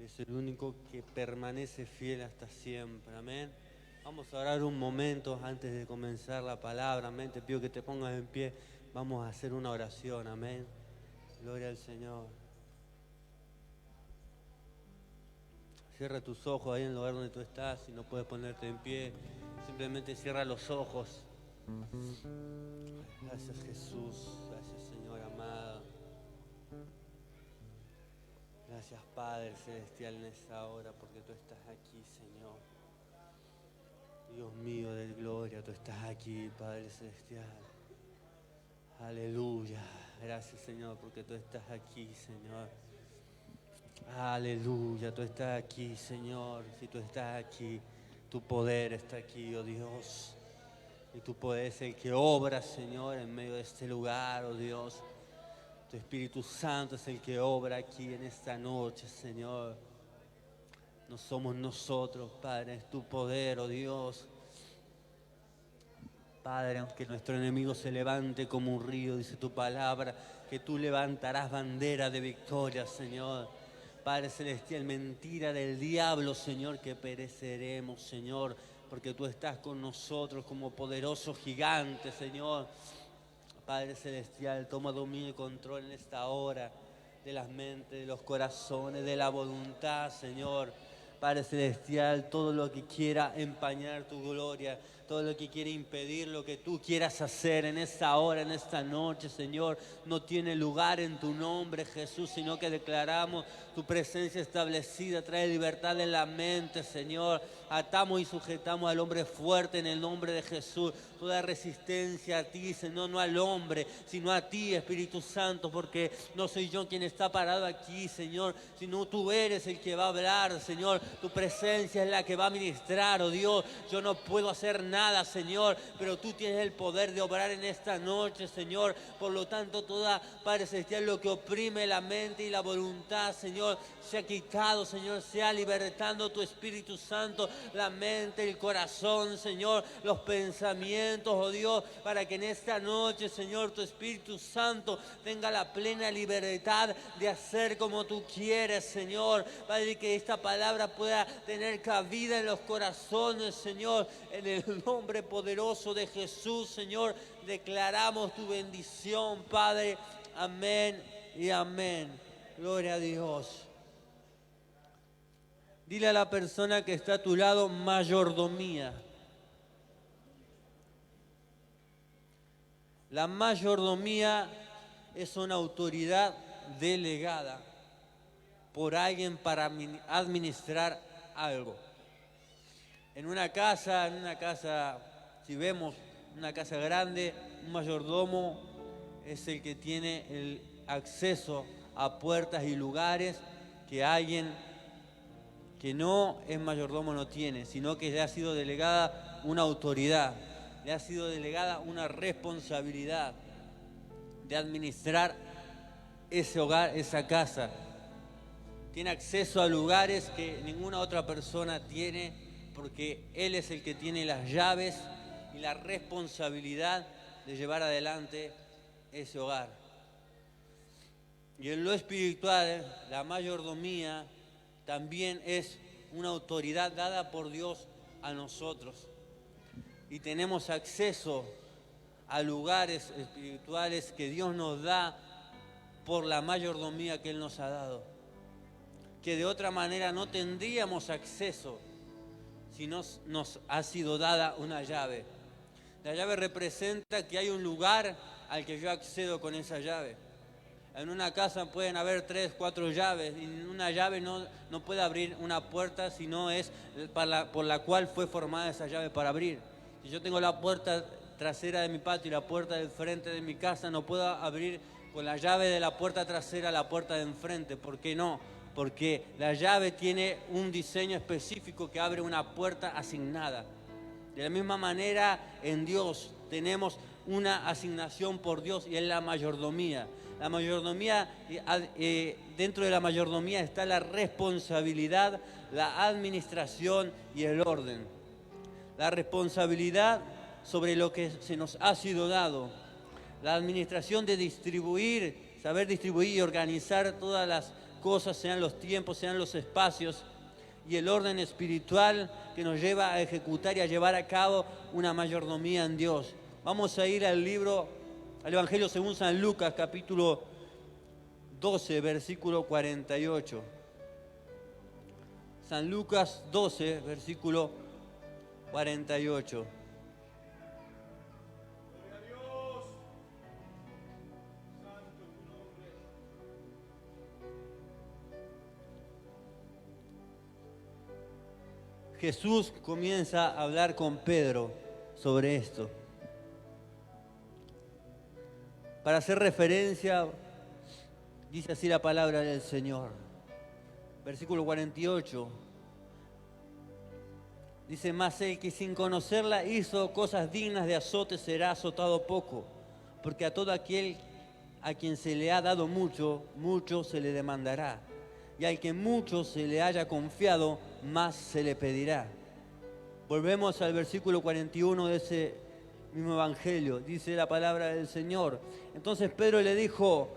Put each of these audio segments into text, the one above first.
es el único que permanece fiel hasta siempre. Amén. Vamos a orar un momento antes de comenzar la palabra. Amén. Te pido que te pongas en pie. Vamos a hacer una oración. Amén. Gloria al Señor. Cierra tus ojos ahí en el lugar donde tú estás. Si no puedes ponerte en pie, simplemente cierra los ojos. Gracias, Jesús. Gracias, Señor amado. Gracias, Padre Celestial, en esta hora, porque tú estás aquí, Señor. Dios mío de gloria, tú estás aquí, Padre Celestial. Aleluya. Gracias, Señor, porque tú estás aquí, Señor. Aleluya, tú estás aquí, Señor. Si tú estás aquí, tu poder está aquí, oh Dios. Y tu poder es el que obra, Señor, en medio de este lugar, oh Dios. Tu Espíritu Santo es el que obra aquí en esta noche, Señor. No somos nosotros, Padre, es tu poder, oh Dios. Padre, aunque nuestro enemigo se levante como un río, dice tu palabra, que tú levantarás bandera de victoria, Señor. Padre Celestial, mentira del diablo, Señor, que pereceremos, Señor, porque tú estás con nosotros como poderoso gigante, Señor. Padre Celestial, toma dominio y control en esta hora de las mentes, de los corazones, de la voluntad, Señor. Padre Celestial, todo lo que quiera empañar tu gloria, todo lo que quiera impedir lo que tú quieras hacer en esta hora, en esta noche, Señor, no tiene lugar en tu nombre, Jesús, sino que declaramos tu presencia establecida, trae libertad en la mente, Señor. Atamos y sujetamos al hombre fuerte en el nombre de Jesús. Toda resistencia a ti, Señor, no al hombre, sino a ti, Espíritu Santo, porque no soy yo quien está parado aquí, Señor, sino tú eres el que va a hablar, Señor. Tu presencia es la que va a ministrar, oh Dios. Yo no puedo hacer nada, Señor, pero tú tienes el poder de obrar en esta noche, Señor. Por lo tanto, toda, Padre Celestial, lo que oprime la mente y la voluntad, Señor, sea quitado, Señor, sea libertando tu Espíritu Santo, la mente, el corazón, Señor, los pensamientos, oh Dios, para que en esta noche, Señor, tu Espíritu Santo tenga la plena libertad de hacer como tú quieres, Señor. Padre, que esta palabra pueda tener cabida en los corazones, Señor, en el nombre poderoso de Jesús, Señor, declaramos tu bendición, Padre. Amén y amén. Gloria a Dios. Dile a la persona que está a tu lado, mayordomía. La mayordomía es una autoridad delegada por alguien para administrar algo. En una casa, si vemos una casa grande, un mayordomo es el que tiene el acceso a puertas y lugares que alguien que no es mayordomo no tiene, sino que le ha sido delegada una autoridad, le ha sido delegada una responsabilidad de administrar ese hogar, esa casa. Tiene acceso a lugares que ninguna otra persona tiene, porque él es el que tiene las llaves y la responsabilidad de llevar adelante ese hogar. Y en lo espiritual, la mayordomía también es una autoridad dada por Dios a nosotros. Y tenemos acceso a lugares espirituales que Dios nos da por la mayordomía que Él nos ha dado. Que de otra manera no tendríamos acceso si nos ha sido dada una llave. La llave representa que hay un lugar al que yo accedo con esa llave. En una casa pueden haber 3, 4 llaves y una llave no puede abrir una puerta si no es por la cual fue formada esa llave para abrir. Si yo tengo la puerta trasera de mi patio y la puerta del frente de mi casa, no puedo abrir con la llave de la puerta trasera la puerta de enfrente. ¿Por qué no? Porque la llave tiene un diseño específico que abre una puerta asignada. De la misma manera, en Dios tenemos una asignación por Dios y es la mayordomía. La mayordomía, dentro de la mayordomía está la responsabilidad, la administración y el orden. La responsabilidad sobre lo que se nos ha sido dado. La administración de distribuir, saber distribuir y organizar todas cosas, sean los tiempos, sean los espacios y el orden espiritual que nos lleva a ejecutar y a llevar a cabo una mayordomía en Dios. Vamos a ir al Evangelio según San Lucas, capítulo 12, versículo 48. San Lucas 12, versículo 48. Jesús comienza a hablar con Pedro sobre esto. Para hacer referencia, dice así la palabra del Señor. Versículo 48. Dice, mas el que sin conocerla hizo cosas dignas de azote será azotado poco, porque a todo aquel a quien se le ha dado mucho, mucho se le demandará. Y al que mucho se le haya confiado, más se le pedirá. Volvemos al versículo 41 de ese mismo evangelio. Dice la palabra del Señor. Entonces Pedro le dijo,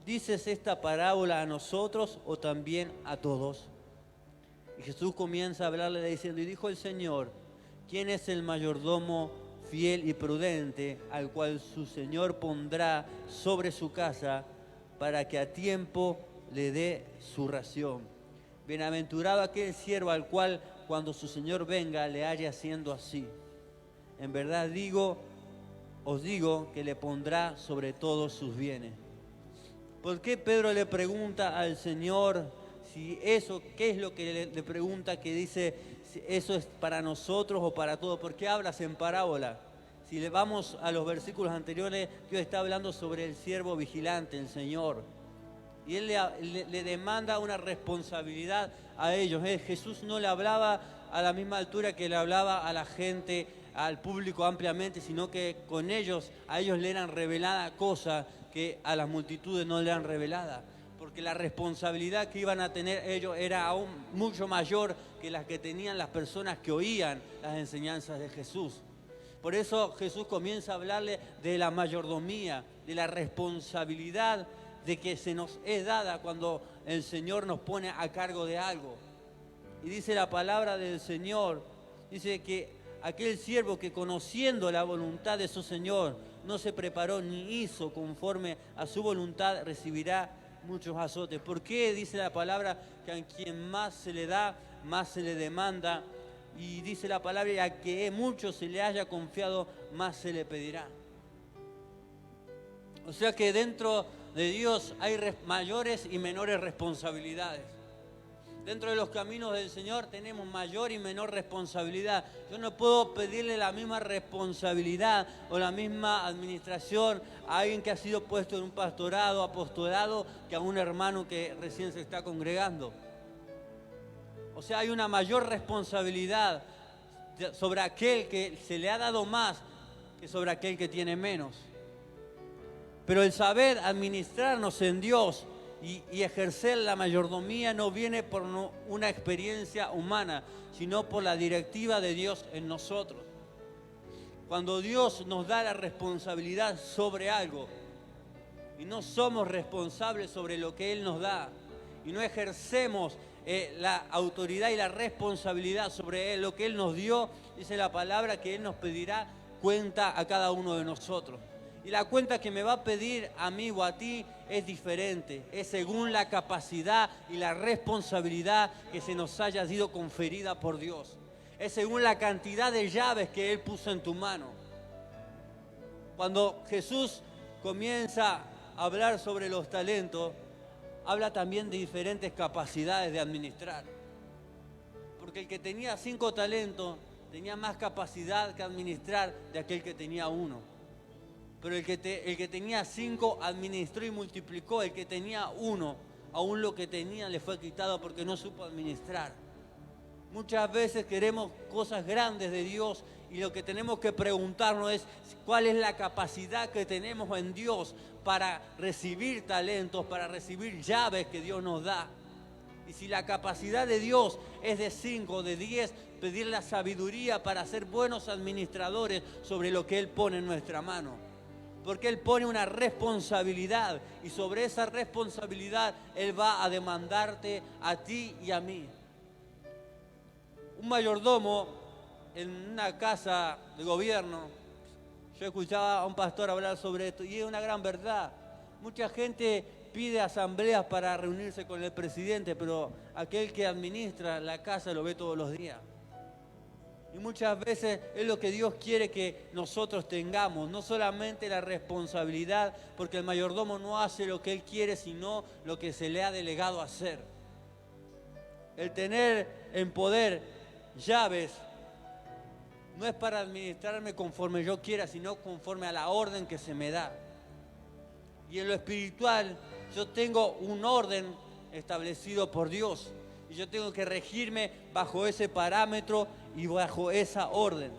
¿dices esta parábola a nosotros o también a todos? Y Jesús comienza a hablarle diciendo, y dijo el Señor, ¿quién es el mayordomo fiel y prudente al cual su Señor pondrá sobre su casa para que a tiempo le dé su ración? Bienaventurado aquel siervo al cual cuando su Señor venga le haya haciendo así. En verdad os digo que le pondrá sobre todos sus bienes. ¿Por qué Pedro le pregunta al Señor si eso, qué es lo que le pregunta, que dice si eso es para nosotros o para todos? ¿Por qué hablas en parábola? Si le vamos a los versículos anteriores, Dios está hablando sobre el siervo vigilante, el Señor. Y Él le demanda una responsabilidad a ellos. Jesús no le hablaba a la misma altura que le hablaba a la gente, al público ampliamente, sino que con ellos, a ellos le eran reveladas cosas que a las multitudes no le eran reveladas. Porque la responsabilidad que iban a tener ellos era aún mucho mayor que las que tenían las personas que oían las enseñanzas de Jesús. Por eso Jesús comienza a hablarle de la mayordomía, de la responsabilidad de que se nos es dada cuando el Señor nos pone a cargo de algo. Y dice la palabra del Señor, dice que aquel siervo que conociendo la voluntad de su Señor no se preparó ni hizo conforme a su voluntad, recibirá muchos azotes. ¿Por qué dice la palabra que a quien más se le da, más se le demanda? Y dice la palabra, y a que mucho se le haya confiado, más se le pedirá. O sea que dentro de Dios hay mayores y menores responsabilidades. Dentro de los caminos del Señor tenemos mayor y menor responsabilidad. Yo no puedo pedirle la misma responsabilidad o la misma administración a alguien que ha sido puesto en un pastorado, apostolado, que a un hermano que recién se está congregando. O sea, hay una mayor responsabilidad sobre aquel que se le ha dado más que sobre aquel que tiene menos. Pero el saber administrarnos en Dios y ejercer la mayordomía no viene por una experiencia humana, sino por la directiva de Dios en nosotros. Cuando Dios nos da la responsabilidad sobre algo y no somos responsables sobre lo que Él nos da y no ejercemos la autoridad y la responsabilidad sobre Él, lo que Él nos dio, dice la palabra que Él nos pedirá cuenta a cada uno de nosotros. Y la cuenta que me va a pedir a mí o a ti es diferente, es según la capacidad y la responsabilidad que se nos haya sido conferida por Dios. Es según la cantidad de llaves que Él puso en tu mano. Cuando Jesús comienza a hablar sobre los talentos, habla también de diferentes capacidades de administrar. Porque el que tenía 5 talentos tenía más capacidad que administrar de aquel que tenía 1. Pero el que tenía 5 administró y multiplicó. El que tenía 1, aún lo que tenía le fue quitado porque no supo administrar. Muchas veces queremos cosas grandes de Dios y lo que tenemos que preguntarnos es cuál es la capacidad que tenemos en Dios para recibir talentos, para recibir llaves que Dios nos da. Y si la capacidad de Dios es de 5, de 10, pedir la sabiduría para ser buenos administradores sobre lo que Él pone en nuestra mano. porque Él pone una responsabilidad y sobre esa responsabilidad Él va a demandarte a ti y a mí. Un mayordomo en una casa de gobierno, yo escuchaba a un pastor hablar sobre esto y es una gran verdad. Mucha gente pide asambleas para reunirse con el presidente, pero aquel que administra la casa lo ve todos los días. Y muchas veces es lo que Dios quiere que nosotros tengamos, no solamente la responsabilidad, porque el mayordomo no hace lo que él quiere, sino lo que se le ha delegado hacer. El tener en poder llaves no es para administrarme conforme yo quiera, sino conforme a la orden que se me da. Y en lo espiritual yo tengo un orden establecido por Dios. Y yo tengo que regirme bajo ese parámetro y bajo esa orden.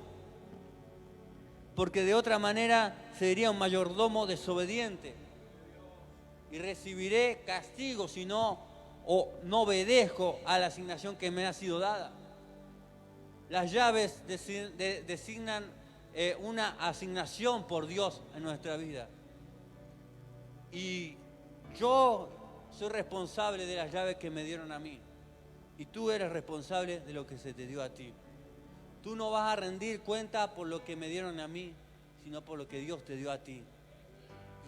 Porque de otra manera sería un mayordomo desobediente. Y recibiré castigo si no obedezco a la asignación que me ha sido dada. Las llaves designan una asignación por Dios en nuestra vida. Y yo soy responsable de las llaves que me dieron a mí. Y tú eres responsable de lo que se te dio a ti. Tú no vas a rendir cuenta por lo que me dieron a mí, sino por lo que Dios te dio a ti.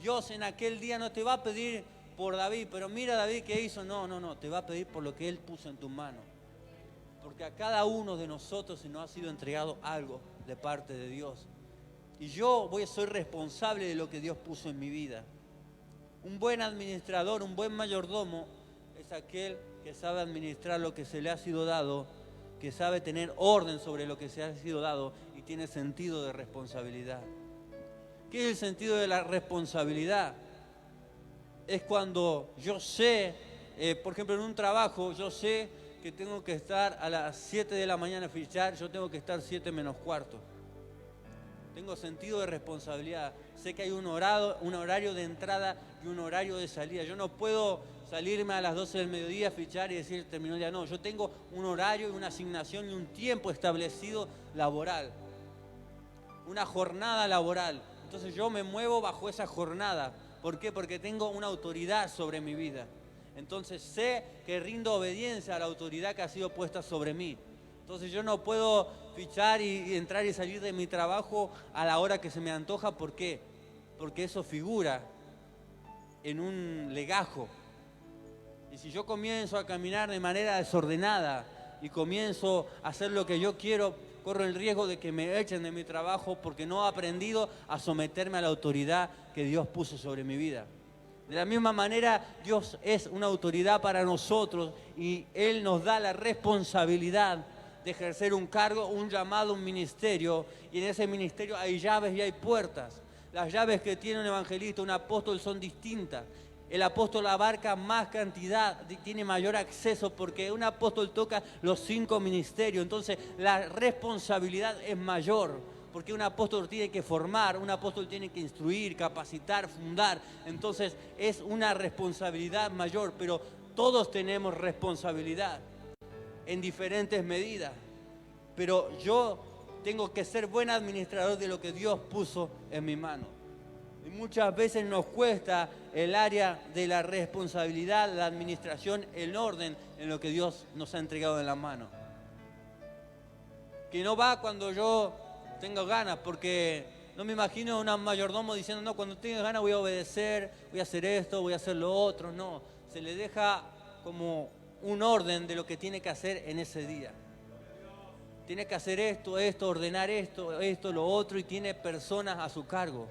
Dios en aquel día no te va a pedir por David, pero mira David qué hizo. No, te va a pedir por lo que Él puso en tus manos. Porque a cada uno de nosotros se nos ha sido entregado algo de parte de Dios. Y yo soy responsable de lo que Dios puso en mi vida. Un buen administrador, un buen mayordomo es aquel que sabe administrar lo que se le ha sido dado, que sabe tener orden sobre lo que se ha sido dado y tiene sentido de responsabilidad. ¿Qué es el sentido de la responsabilidad? Es cuando yo sé, por ejemplo en un trabajo, yo sé que tengo que estar a las 7 de la mañana a fichar, yo tengo que estar 7 menos cuarto. Tengo sentido de responsabilidad. Sé que hay un horario de entrada y un horario de salida. Yo no puedo salirme a las 12 del mediodía, fichar y decir terminó ya. No, yo tengo un horario y una asignación y un tiempo establecido laboral. Una jornada laboral. Entonces yo me muevo bajo esa jornada. ¿Por qué? Porque tengo una autoridad sobre mi vida. Entonces sé que rindo obediencia a la autoridad que ha sido puesta sobre mí. Entonces yo no puedo fichar y entrar y salir de mi trabajo a la hora que se me antoja. ¿Por qué? Porque eso figura en un legajo. Y si yo comienzo a caminar de manera desordenada y comienzo a hacer lo que yo quiero, corro el riesgo de que me echen de mi trabajo porque no he aprendido a someterme a la autoridad que Dios puso sobre mi vida. De la misma manera, Dios es una autoridad para nosotros y Él nos da la responsabilidad de ejercer un cargo, un llamado, un ministerio, y en ese ministerio hay llaves y hay puertas. Las llaves que tiene un evangelista, un apóstol son distintas. El apóstol abarca más cantidad, tiene mayor acceso porque un apóstol toca los 5 ministerios, entonces la responsabilidad es mayor. Porque un apóstol tiene que formar, un apóstol tiene que instruir, capacitar, fundar. Entonces es una responsabilidad mayor, pero todos tenemos responsabilidad en diferentes medidas. Pero yo tengo que ser buen administrador de lo que Dios puso en mi mano. Y muchas veces nos cuesta el área de la responsabilidad, la administración, el orden en lo que Dios nos ha entregado en la mano. Que no va cuando yo tengo ganas, porque no me imagino a un mayordomo diciendo, no, cuando tenga ganas voy a obedecer, voy a hacer esto, voy a hacer lo otro. No, se le deja como un orden de lo que tiene que hacer en ese día. Tiene que hacer esto, ordenar esto, lo otro, y tiene personas a su cargo.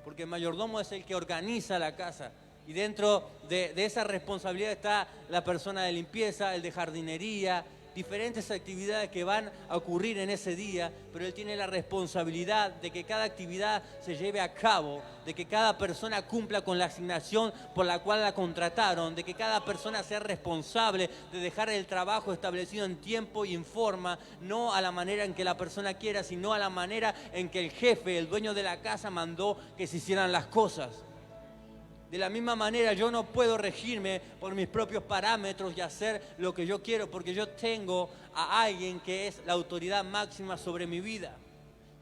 Porque el mayordomo es el que organiza la casa. Y dentro de esa responsabilidad está la persona de limpieza, el de jardinería, diferentes actividades que van a ocurrir en ese día, pero él tiene la responsabilidad de que cada actividad se lleve a cabo, de que cada persona cumpla con la asignación por la cual la contrataron, de que cada persona sea responsable de dejar el trabajo establecido en tiempo y en forma, no a la manera en que la persona quiera, sino a la manera en que el jefe, el dueño de la casa, mandó que se hicieran las cosas. De la misma manera, yo no puedo regirme por mis propios parámetros y hacer lo que yo quiero, porque yo tengo a alguien que es la autoridad máxima sobre mi vida.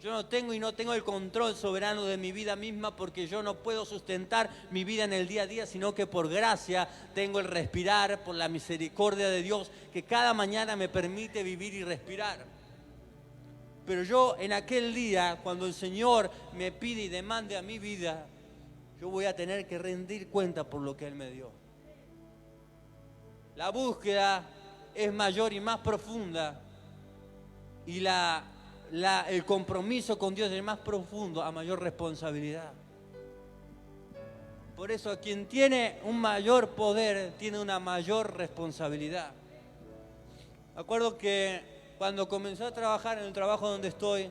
Yo no tengo el control soberano de mi vida misma, porque yo no puedo sustentar mi vida en el día a día, sino que por gracia tengo el respirar, por la misericordia de Dios, que cada mañana me permite vivir y respirar. Pero yo en aquel día, cuando el Señor me pide y demande a mi vida, yo voy a tener que rendir cuenta por lo que Él me dio. La búsqueda es mayor y más profunda, y el compromiso con Dios es más profundo a mayor responsabilidad. Por eso quien tiene un mayor poder tiene una mayor responsabilidad. Me acuerdo que cuando comencé a trabajar en el trabajo donde estoy,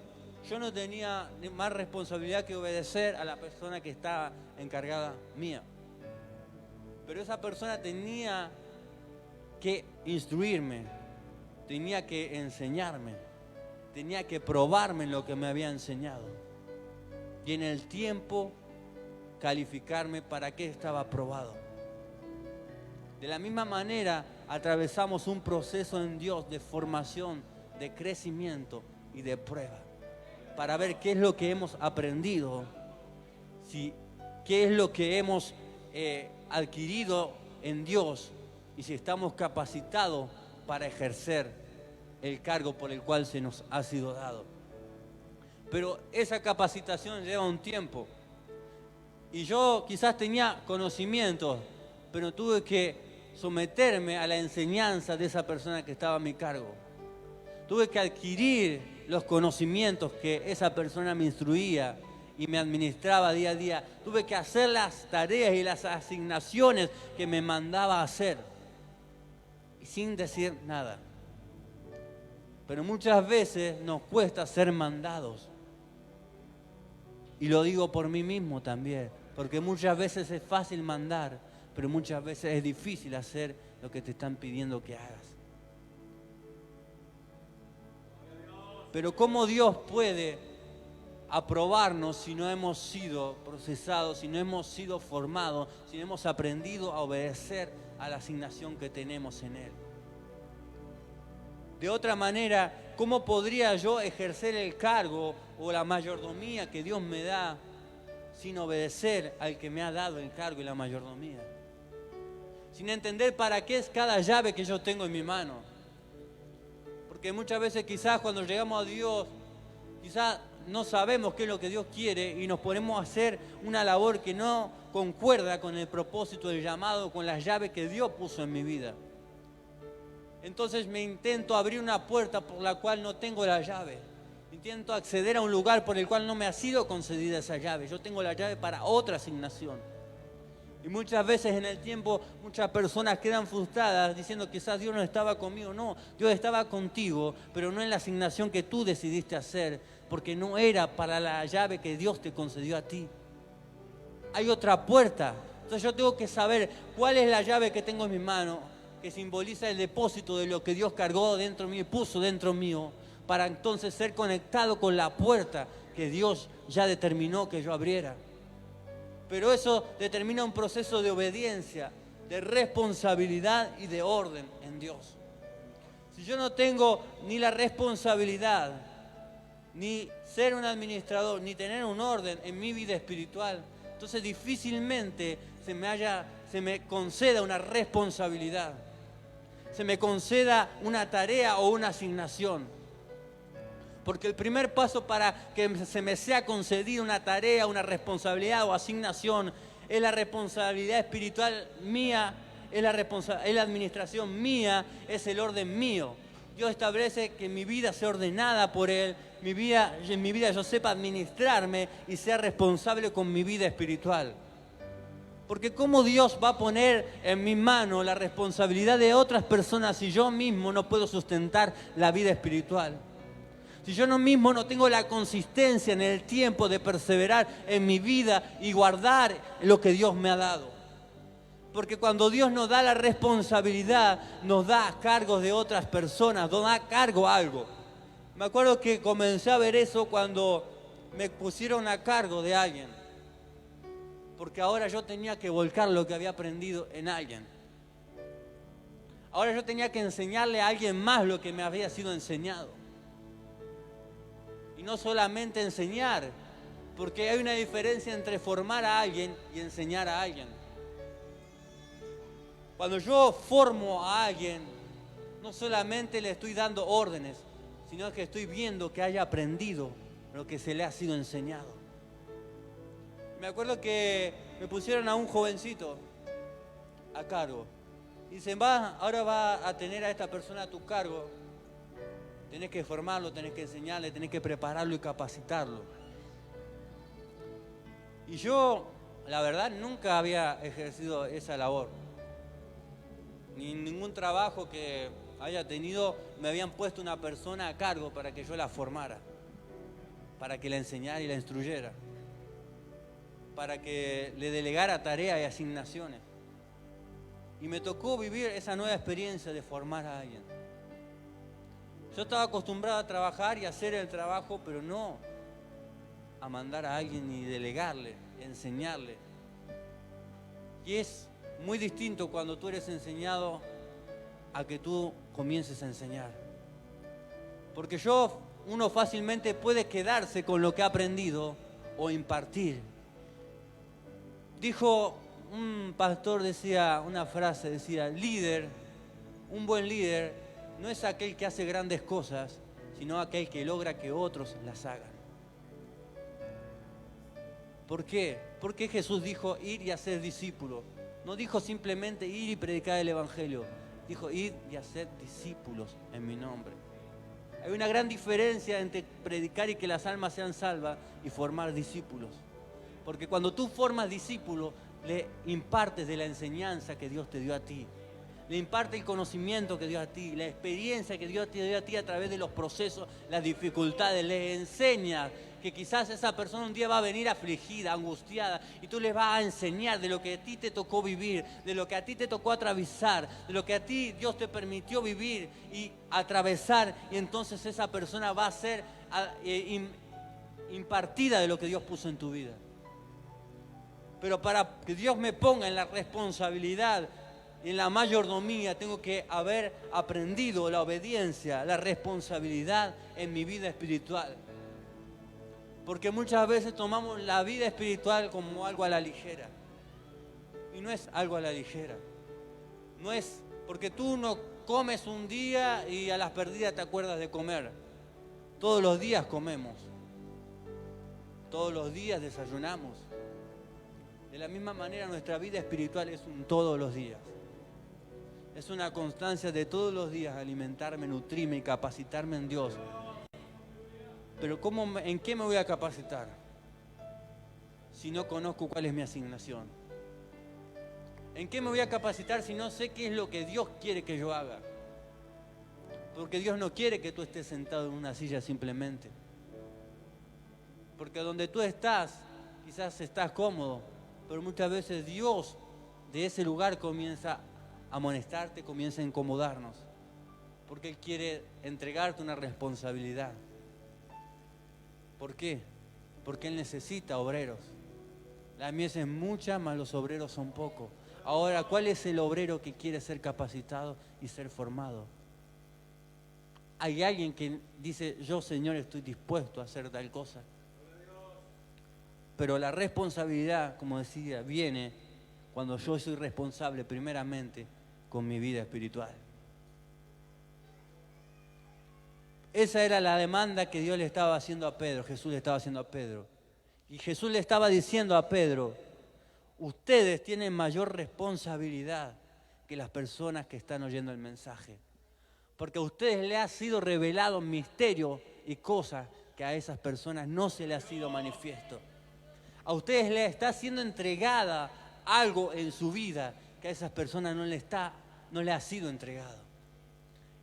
yo no tenía más responsabilidad que obedecer a la persona que estaba encargada mía. Pero esa persona tenía que instruirme, tenía que enseñarme, tenía que probarme lo que me había enseñado. Y en el tiempo calificarme para qué estaba aprobado. De la misma manera, atravesamos un proceso en Dios de formación, de crecimiento y de prueba, para ver qué es lo que hemos aprendido, qué es lo que hemos adquirido en Dios, y si estamos capacitados para ejercer el cargo por el cual se nos ha sido dado. Pero esa capacitación lleva un tiempo. Y yo quizás tenía conocimientos, pero tuve que someterme a la enseñanza de esa persona que estaba a mi cargo. Tuve que adquirir los conocimientos que esa persona me instruía y me administraba día a día. Tuve que hacer las tareas y las asignaciones que me mandaba a hacer, y sin decir nada. Pero muchas veces nos cuesta ser mandados. Y lo digo por mí mismo también, porque muchas veces es fácil mandar, pero muchas veces es difícil hacer lo que te están pidiendo que hagas. Pero ¿cómo Dios puede aprobarnos si no hemos sido procesados, si no hemos sido formados, si no hemos aprendido a obedecer a la asignación que tenemos en Él? De otra manera, ¿cómo podría yo ejercer el cargo o la mayordomía que Dios me da sin obedecer al que me ha dado el cargo y la mayordomía? Sin entender para qué es cada llave que yo tengo en mi mano. Porque muchas veces quizás cuando llegamos a Dios, quizás no sabemos qué es lo que Dios quiere y nos ponemos a hacer una labor que no concuerda con el propósito del llamado, con las llaves que Dios puso en mi vida. Entonces me intento abrir una puerta por la cual no tengo la llave. Intento acceder a un lugar por el cual no me ha sido concedida esa llave. Yo tengo la llave para otra asignación. Y muchas veces en el tiempo muchas personas quedan frustradas diciendo quizás Dios no estaba conmigo. No, Dios estaba contigo, pero no en la asignación que tú decidiste hacer, porque no era para la llave que Dios te concedió a ti. Hay otra puerta. Entonces yo tengo que saber cuál es la llave que tengo en mi mano, que simboliza el depósito de lo que Dios cargó dentro mío y puso dentro mío, para entonces ser conectado con la puerta que Dios ya determinó que yo abriera. Pero eso determina un proceso de obediencia, de responsabilidad y de orden en Dios. Si yo no tengo ni la responsabilidad, ni ser un administrador, ni tener un orden en mi vida espiritual, entonces difícilmente se me conceda una responsabilidad, se me conceda una tarea o una asignación. Porque el primer paso para que se me sea concedida una tarea, una responsabilidad o asignación es la responsabilidad espiritual mía, es la administración mía, es el orden mío. Dios establece que mi vida sea ordenada por Él, en mi vida yo sepa administrarme y sea responsable con mi vida espiritual. Porque ¿cómo Dios va a poner en mi mano la responsabilidad de otras personas si yo mismo no puedo sustentar la vida espiritual? Si yo mismo no tengo la consistencia en el tiempo de perseverar en mi vida y guardar lo que Dios me ha dado. Porque cuando Dios nos da la responsabilidad, nos da cargos de otras personas, nos da cargo a algo. Me acuerdo que comencé a ver eso cuando me pusieron a cargo de alguien. Porque ahora yo tenía que volcar lo que había aprendido en alguien. Ahora yo tenía que enseñarle a alguien más lo que me había sido enseñado. y no solamente enseñar, porque hay una diferencia entre formar a alguien y enseñar a alguien. Cuando yo formo a alguien, no solamente le estoy dando órdenes, sino que estoy viendo que haya aprendido lo que se le ha sido enseñado. Me acuerdo que me pusieron a un jovencito a cargo. Dicen, ahora va a tener a esta persona a tu cargo. Tenés que formarlo, tenés que enseñarle, tenés que prepararlo y capacitarlo. Y yo, la verdad, nunca había ejercido esa labor. Ni ningún trabajo que haya tenido me habían puesto una persona a cargo para que yo la formara, para que la enseñara y la instruyera, para que le delegara tareas y asignaciones. Y me tocó vivir esa nueva experiencia de formar a alguien. Yo estaba acostumbrado a trabajar y hacer el trabajo, pero no a mandar a alguien y delegarle, enseñarle. Y es muy distinto cuando tú eres enseñado a que tú comiences a enseñar. Porque uno fácilmente puede quedarse con lo que ha aprendido o impartir. Dijo un pastor, decía una frase, decía, un buen líder no es aquel que hace grandes cosas, sino aquel que logra que otros las hagan. ¿Por qué? Porque Jesús dijo ir y hacer discípulos. No dijo simplemente ir y predicar el evangelio. Dijo ir y hacer discípulos en mi nombre. Hay una gran diferencia entre predicar y que las almas sean salvas y formar discípulos. Porque cuando tú formas discípulos, le impartes de la enseñanza que Dios te dio a ti. Le imparte el conocimiento que dio a ti, la experiencia que Dios te dio a ti a través de los procesos, las dificultades. Le enseñas que quizás esa persona un día va a venir afligida, angustiada, y tú les vas a enseñar de lo que a ti te tocó vivir, de lo que a ti te tocó atravesar, de lo que a ti Dios te permitió vivir y atravesar, y entonces esa persona va a ser impartida de lo que Dios puso en tu vida. Pero para que Dios me ponga en la responsabilidad, en la mayordomía, tengo que haber aprendido la obediencia, la responsabilidad en mi vida espiritual. Porque muchas veces tomamos la vida espiritual como algo a la ligera. Y no es algo a la ligera. No es porque tú no comes un día y a las perdidas te acuerdas de comer. Todos los días comemos. Todos los días desayunamos. De la misma manera nuestra vida espiritual es un todos los días. Es una constancia de todos los días alimentarme, nutrirme y capacitarme en Dios. Pero ¿en qué me voy a capacitar si no conozco cuál es mi asignación? ¿En qué me voy a capacitar si no sé qué es lo que Dios quiere que yo haga? Porque Dios no quiere que tú estés sentado en una silla simplemente. Porque donde tú estás, quizás estás cómodo, pero muchas veces Dios de ese lugar comienza a amonestarte, comienza a incomodarnos. Porque Él quiere entregarte una responsabilidad. ¿Por qué? Porque Él necesita obreros. La mies es mucha, mas los obreros son pocos. Ahora, ¿cuál es el obrero que quiere ser capacitado y ser formado? Hay alguien que dice, yo Señor estoy dispuesto a hacer tal cosa. Pero la responsabilidad, como decía, viene cuando yo soy responsable primeramente con mi vida espiritual. Esa era la demanda que Dios le estaba haciendo a Pedro, Jesús le estaba haciendo a Pedro. Y Jesús le estaba diciendo a Pedro, ustedes tienen mayor responsabilidad que las personas que están oyendo el mensaje. Porque a ustedes les ha sido revelado misterio y cosas que a esas personas no se les ha sido manifiesto. A ustedes les está siendo entregada algo en su vida que a esas personas no le ha sido entregado.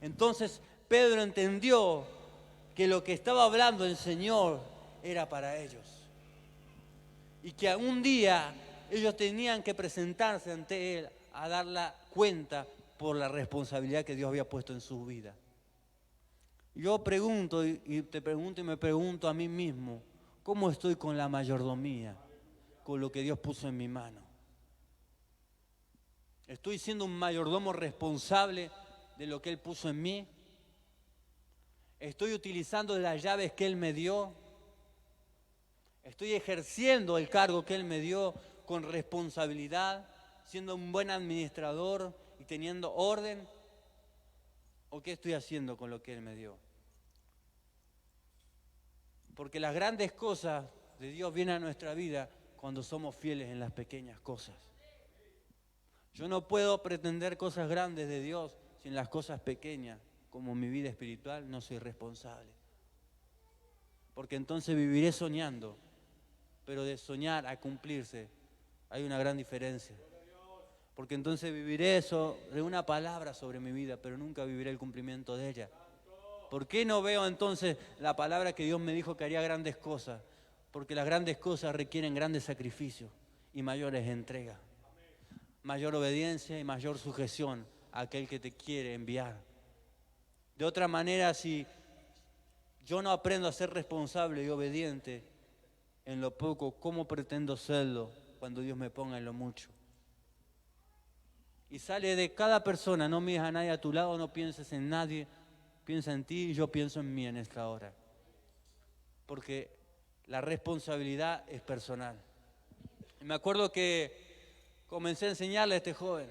Entonces Pedro entendió que lo que estaba hablando el Señor era para ellos. Y que un día ellos tenían que presentarse ante Él a dar la cuenta por la responsabilidad que Dios había puesto en su vida. Yo pregunto y te pregunto y me pregunto a mí mismo, ¿cómo estoy con la mayordomía? Con lo que Dios puso en mi mano. ¿Estoy siendo un mayordomo responsable de lo que Él puso en mí? Estoy utilizando las llaves que Él me dio. Estoy ejerciendo el cargo que Él me dio con responsabilidad, siendo un buen administrador y teniendo orden. ¿O qué estoy haciendo con lo que Él me dio? Porque las grandes cosas de Dios vienen a nuestra vida cuando somos fieles en las pequeñas cosas. Yo no puedo pretender cosas grandes de Dios si en las cosas pequeñas, como mi vida espiritual, no soy responsable. Porque entonces viviré soñando, pero de soñar a cumplirse hay una gran diferencia. Porque entonces viviré eso de una palabra sobre mi vida, pero nunca viviré el cumplimiento de ella. ¿Por qué no veo entonces la palabra que Dios me dijo que haría grandes cosas? Porque las grandes cosas requieren grandes sacrificios y mayores entregas. Mayor obediencia y mayor sujeción a aquel que te quiere enviar. De otra manera, si yo no aprendo a ser responsable y obediente en lo poco, ¿cómo pretendo serlo cuando Dios me ponga en lo mucho? Y sale de cada persona, no mires a nadie a tu lado, no pienses en nadie, piensa en ti y yo pienso en mí en esta hora. Porque la responsabilidad es personal. Y me acuerdo que comencé a enseñarle a este joven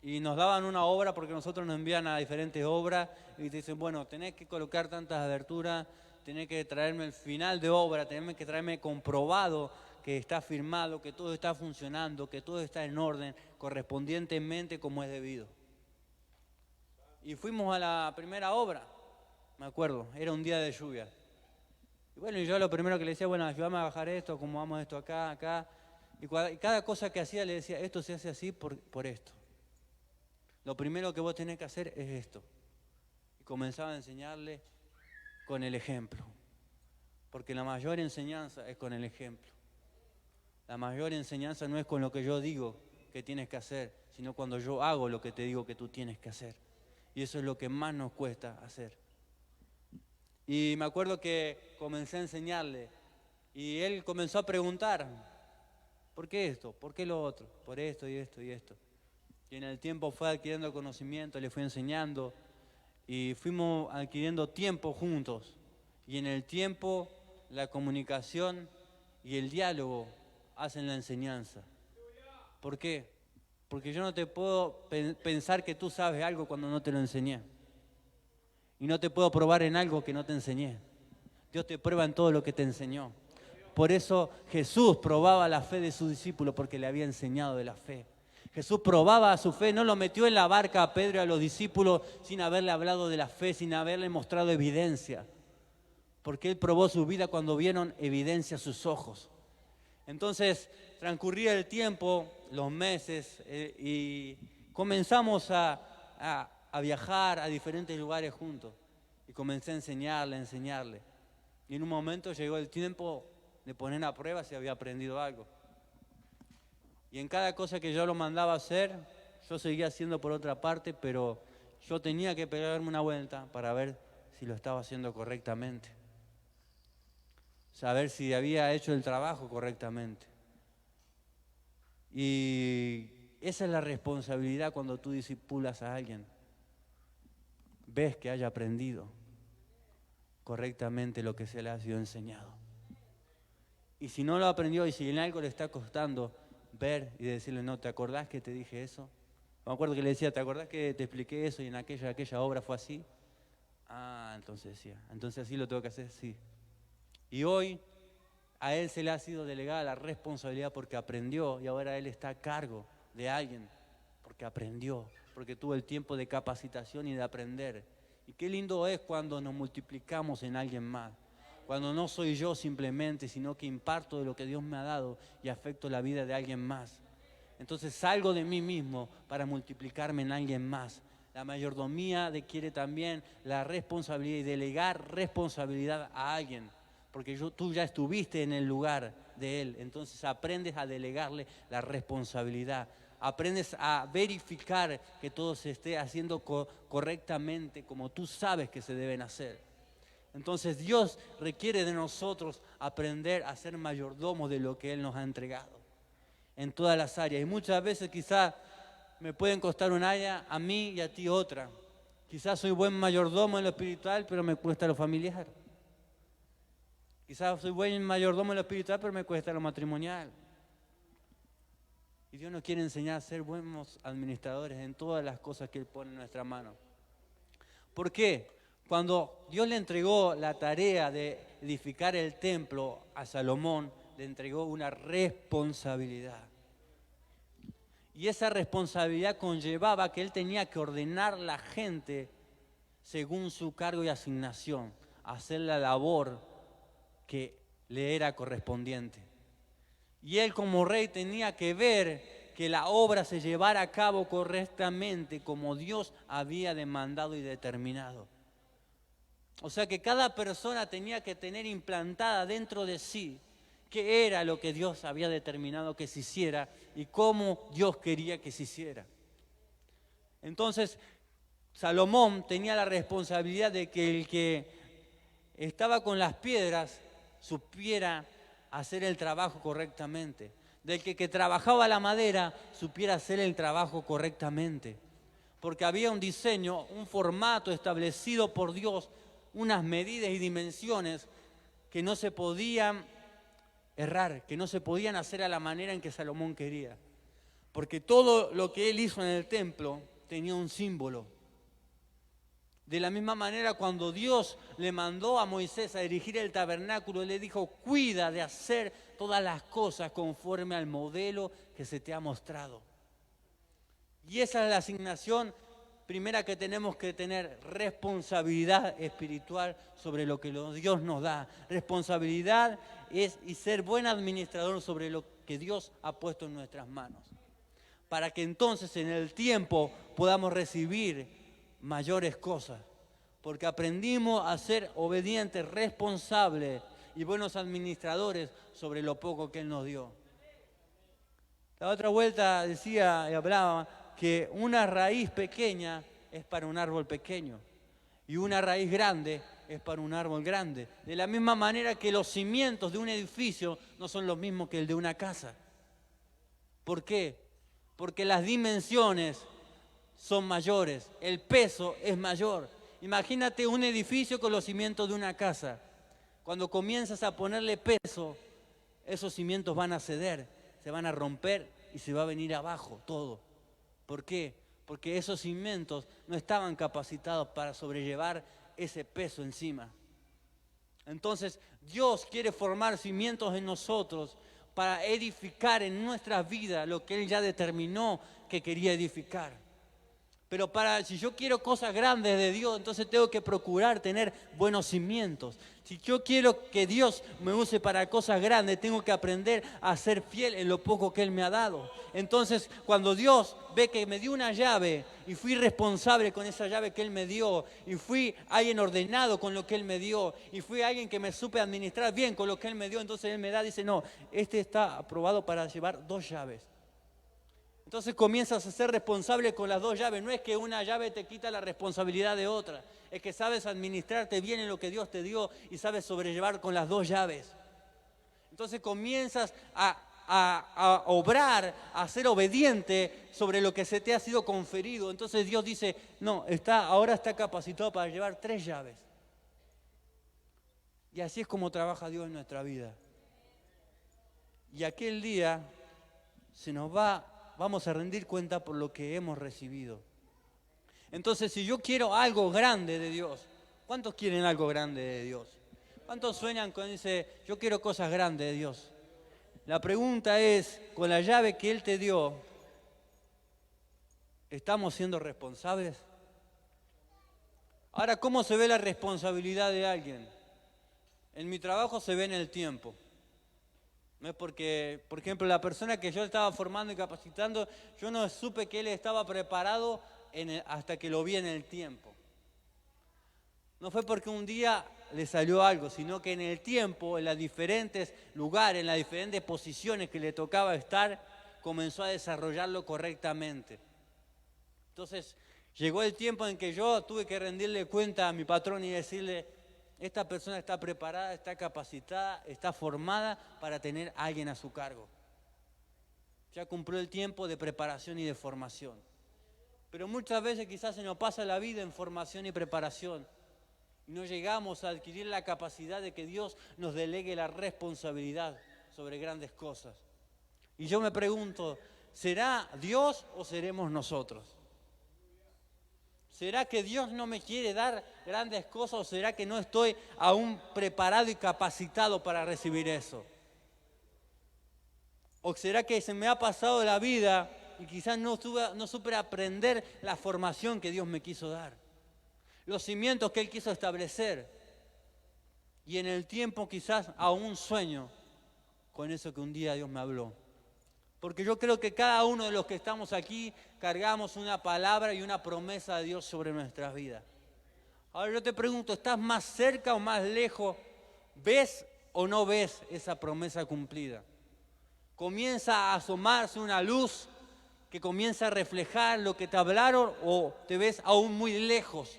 y nos daban una obra porque nosotros nos envían a diferentes obras y te dicen, bueno, tenés que colocar tantas aberturas, tenés que traerme el final de obra, tenés que traerme comprobado que está firmado, que todo está funcionando, que todo está en orden, correspondientemente como es debido. Y fuimos a la primera obra, me acuerdo, era un día de lluvia. Y bueno, y yo lo primero que le decía, bueno, ayúdame a bajar esto, acomodamos esto acá, acá. Y cada cosa que hacía le decía, esto se hace así por esto. Lo primero que vos tenés que hacer es esto. Y comenzaba a enseñarle con el ejemplo. Porque la mayor enseñanza es con el ejemplo. La mayor enseñanza no es con lo que yo digo que tienes que hacer, sino cuando yo hago lo que te digo que tú tienes que hacer. Y eso es lo que más nos cuesta hacer. Y me acuerdo que comencé a enseñarle y él comenzó a preguntar, ¿por qué esto? ¿Por qué lo otro? Por esto y esto y esto. Y en el tiempo fue adquiriendo conocimiento, le fui enseñando y fuimos adquiriendo tiempo juntos. Y en el tiempo la comunicación y el diálogo hacen la enseñanza. ¿Por qué? Porque yo no te puedo pensar que tú sabes algo cuando no te lo enseñé. Y no te puedo probar en algo que no te enseñé. Dios te prueba en todo lo que te enseñó. Por eso Jesús probaba la fe de sus discípulos porque le había enseñado de la fe. Jesús probaba su fe, no lo metió en la barca a Pedro y a los discípulos sin haberle hablado de la fe, sin haberle mostrado evidencia. Porque Él probó su vida cuando vieron evidencia a sus ojos. Entonces transcurría el tiempo, los meses, y comenzamos a viajar a diferentes lugares juntos. Y comencé a enseñarle. Y en un momento llegó el tiempo de poner a prueba si había aprendido algo. Y en cada cosa que yo lo mandaba a hacer, yo seguía haciendo por otra parte, pero yo tenía que pegarme una vuelta para ver si lo estaba haciendo correctamente. Saber si había hecho el trabajo correctamente. Y esa es la responsabilidad cuando tú discipulas a alguien. Ves que haya aprendido correctamente lo que se le ha sido enseñado. Y si no lo aprendió y si en algo le está costando, ver y decirle, no, ¿te acordás que te dije eso? Me acuerdo que le decía, ¿te acordás que te expliqué eso y en aquella obra fue así? Ah, entonces decía, entonces así lo tengo que hacer, sí. Y hoy a él se le ha sido delegada la responsabilidad porque aprendió y ahora él está a cargo de alguien porque aprendió, porque tuvo el tiempo de capacitación y de aprender. Y qué lindo es cuando nos multiplicamos en alguien más. Cuando no soy yo simplemente, sino que imparto de lo que Dios me ha dado y afecto la vida de alguien más. Entonces salgo de mí mismo para multiplicarme en alguien más. La mayordomía requiere también la responsabilidad y delegar responsabilidad a alguien. Porque tú ya estuviste en el lugar de él, entonces aprendes a delegarle la responsabilidad. Aprendes a verificar que todo se esté haciendo correctamente como tú sabes que se deben hacer. Entonces Dios requiere de nosotros aprender a ser mayordomos de lo que Él nos ha entregado en todas las áreas. Y muchas veces quizás me pueden costar un área a mí y a ti otra. Quizás soy buen mayordomo en lo espiritual, pero me cuesta lo familiar. Quizás soy buen mayordomo en lo espiritual, pero me cuesta lo matrimonial. Y Dios nos quiere enseñar a ser buenos administradores en todas las cosas que Él pone en nuestra mano. ¿Por qué? Cuando Dios le entregó la tarea de edificar el templo a Salomón, le entregó una responsabilidad. Y esa responsabilidad conllevaba que él tenía que ordenar a la gente según su cargo y asignación, hacer la labor que le era correspondiente. Y él como rey tenía que ver que la obra se llevara a cabo correctamente como Dios había demandado y determinado. O sea que cada persona tenía que tener implantada dentro de sí qué era lo que Dios había determinado que se hiciera y cómo Dios quería que se hiciera. Entonces, Salomón tenía la responsabilidad de que el que estaba con las piedras supiera hacer el trabajo correctamente. Del que trabajaba la madera supiera hacer el trabajo correctamente. Porque había un diseño, un formato establecido por Dios, unas medidas y dimensiones que no se podían errar, que no se podían hacer a la manera en que Salomón quería. Porque todo lo que él hizo en el templo tenía un símbolo. De la misma manera, cuando Dios le mandó a Moisés a dirigir el tabernáculo, le dijo, cuida de hacer todas las cosas conforme al modelo que se te ha mostrado. Y esa es la asignación primera que tenemos que tener, responsabilidad espiritual sobre lo que Dios nos da. Responsabilidad es y ser buen administrador sobre lo que Dios ha puesto en nuestras manos. Para que entonces en el tiempo podamos recibir mayores cosas. Porque aprendimos a ser obedientes, responsables y buenos administradores sobre lo poco que Él nos dio. La otra vuelta decía y hablaba que una raíz pequeña es para un árbol pequeño y una raíz grande es para un árbol grande. De la misma manera que los cimientos de un edificio no son los mismos que el de una casa. ¿Por qué? Porque las dimensiones son mayores, el peso es mayor. Imagínate un edificio con los cimientos de una casa. Cuando comienzas a ponerle peso, esos cimientos van a ceder, se van a romper y se va a venir abajo todo. ¿Por qué? Porque esos cimientos no estaban capacitados para sobrellevar ese peso encima. Entonces, Dios quiere formar cimientos en nosotros para edificar en nuestra vida lo que Él ya determinó que quería edificar. Pero si yo quiero cosas grandes de Dios, entonces tengo que procurar tener buenos cimientos. Si yo quiero que Dios me use para cosas grandes, tengo que aprender a ser fiel en lo poco que Él me ha dado. Entonces, cuando Dios ve que me dio una llave y fui responsable con esa llave que Él me dio, y fui alguien ordenado con lo que Él me dio, y fui alguien que me supe administrar bien con lo que Él me dio, entonces Él me dice, no, este está aprobado para llevar 2 llaves. Entonces comienzas a ser responsable con las 2 llaves. No es que una llave te quita la responsabilidad de otra. Es que sabes administrarte bien en lo que Dios te dio y sabes sobrellevar con las 2 llaves. Entonces comienzas a obrar, a ser obediente sobre lo que se te ha sido conferido. Entonces Dios dice, no, ahora está capacitado para llevar 3 llaves. Y así es como trabaja Dios en nuestra vida. Y aquel día vamos a rendir cuenta por lo que hemos recibido. Entonces, si yo quiero algo grande de Dios, ¿cuántos quieren algo grande de Dios? ¿Cuántos sueñan con yo quiero cosas grandes de Dios? La pregunta es, con la llave que Él te dio, ¿estamos siendo responsables? Ahora, ¿cómo se ve la responsabilidad de alguien? En mi trabajo se ve en el tiempo. No es porque, por ejemplo, la persona que yo estaba formando y capacitando, yo no supe que él estaba preparado hasta que lo vi en el tiempo. No fue porque un día le salió algo, sino que en el tiempo, en los diferentes lugares, en las diferentes posiciones que le tocaba estar, comenzó a desarrollarlo correctamente. Entonces, llegó el tiempo en que yo tuve que rendirle cuenta a mi patrón y decirle, esta persona está preparada, está capacitada, está formada para tener a alguien a su cargo. Ya cumplió el tiempo de preparación y de formación. Pero muchas veces quizás se nos pasa la vida en formación y preparación. Y no llegamos a adquirir la capacidad de que Dios nos delegue la responsabilidad sobre grandes cosas. Y yo me pregunto, ¿será Dios o seremos nosotros? ¿Será que Dios no me quiere dar grandes cosas o será que no estoy aún preparado y capacitado para recibir eso? ¿O será que se me ha pasado la vida y quizás no supe aprender la formación que Dios me quiso dar? Los cimientos que Él quiso establecer. Y en el tiempo quizás aún sueño con eso que un día Dios me habló. Porque yo creo que cada uno de los que estamos aquí cargamos una palabra y una promesa de Dios sobre nuestras vidas. Ahora yo te pregunto, ¿estás más cerca o más lejos? ¿Ves o no ves esa promesa cumplida? ¿Comienza a asomarse una luz que comienza a reflejar lo que te hablaron o te ves aún muy lejos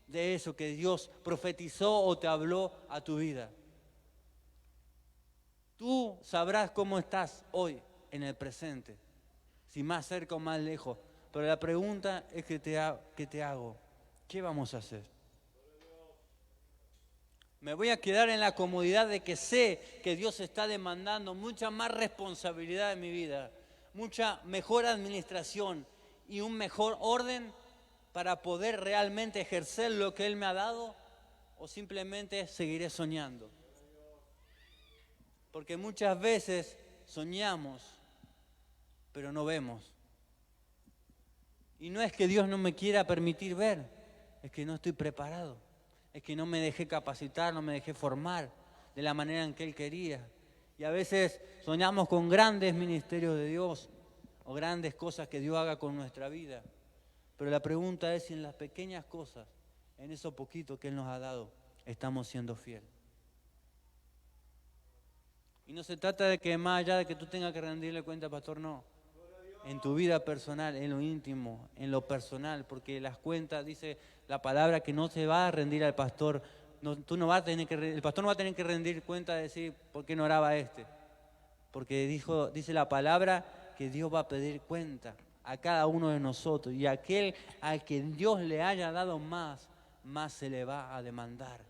de eso que Dios profetizó o te habló a tu vida? Tú sabrás cómo estás hoy en el presente, si más cerca o más lejos. Pero la pregunta es que te hago, ¿qué vamos a hacer? Me voy a quedar en la comodidad de que sé que Dios está demandando mucha más responsabilidad en mi vida, mucha mejor administración y un mejor orden para poder realmente ejercer lo que Él me ha dado, o simplemente seguiré soñando. Porque muchas veces soñamos, pero no vemos. Y no es que Dios no me quiera permitir ver, es que no estoy preparado. Es que no me dejé capacitar, no me dejé formar de la manera en que Él quería. Y a veces soñamos con grandes ministerios de Dios o grandes cosas que Dios haga con nuestra vida. Pero la pregunta es si en las pequeñas cosas, en eso poquito que Él nos ha dado, estamos siendo fieles. Y no se trata de que más allá de que tú tengas que rendirle cuenta, pastor, no. En tu vida personal, en lo íntimo, en lo personal, porque las cuentas, dice la palabra, que no se va a rendir al pastor. No, el pastor no va a tener que rendir cuenta de decir, ¿por qué no oraba este? Porque dice la palabra que Dios va a pedir cuenta a cada uno de nosotros. Y aquel al que Dios le haya dado más se le va a demandar.